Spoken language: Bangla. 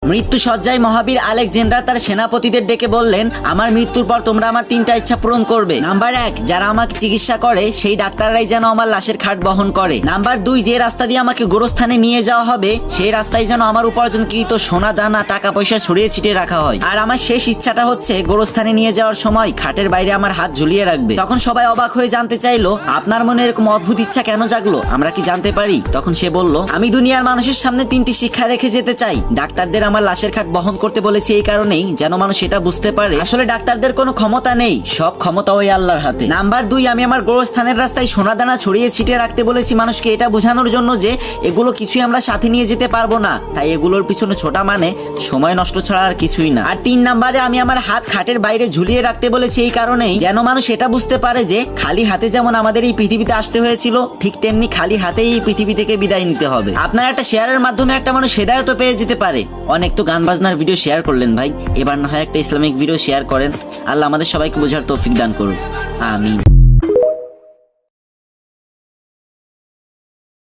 মৃত্যু সজ্জায় মহাবীর আলেকজান্ডার তার সেনাপতিদের ডেকে বললেন, আমার মৃত্যুর পর তোমরা আমার 3টা ইচ্ছা পূরণ করবে। নাম্বার 1, যারা আমাকে চিকিৎসা করে সেই ডাক্তাররাই যেন আমার লাশের খাট বহন করে। নাম্বার 2, যে রাস্তা দিয়ে আমাকে গোরস্থানে নিয়ে যাওয়া হবে সেই রাস্তায় যেন আমার উপার্জনকৃত সোনা দানা টাকা পয়সা ছড়িয়ে ছিটিয়ে রাখা হয়। আর আমার শেষ ইচ্ছাটা হচ্ছে গোরস্থানে নিয়ে যাওয়ার সময় খাটের বাইরে আমার হাত ঝুলিয়ে রাখবে। তখন সবাই অবাক হয়ে জানতে চাইলো, আপনার মনে এরকম অদ্ভুত ইচ্ছা কেন জাগলো, আমরা কি জানতে পারি? তখন সে বলল, আমি দুনিয়ার মানুষের সামনে 3টি শিক্ষা রেখে যেতে চাই। ডাক্তারদের আমার লাশের খাট বহন করতে বলেছি এই কারণেই যেন মানুষ এটা বুঝতে পারে আসলে ডাক্তারদের কোনো ক্ষমতা নেই, সব ক্ষমতা ওই আল্লাহর হাতে। নাম্বার 2, আমি আমার গোরস্থানের রাস্তায় সোনা দানা ছড়িয়ে ছিটিয়ে রাখতে বলেছি মানুষকে এটা বোঝানোর জন্য যে এগুলো কিছুই আমরা সাথে নিয়ে যেতে পারবো না, তাই এগুলোর পিছনে ছোটা মানে সময় নষ্ট ছাড়া আর কিছুই না। আর 3 নাম্বারে আমি আমার হাত খাটের বাইরে ঝুলিয়ে রাখতে বলেছি এই কারণেই যেন মানুষ এটা বুঝতে পারে যে খালি হাতে যেমন আমাদের এই পৃথিবীতে আসতে হয়েছিল ঠিক তেমনি খালি হাতেই এই পৃথিবী থেকে বিদায় নিতে হবে। আপনার একটা শেয়ারের মাধ্যমে একটা মানুষ হেদায়েত পেয়ে যেতে পারে। অনেক তো গান বাজনার ভিডিও শেয়ার করলেন ভাই, এবার না হয় একটা ইসলামিক ভিডিও শেয়ার করেন। আল্লাহ আমাদের সবাইকে বোঝার তৌফিক দান করুন, আমিন।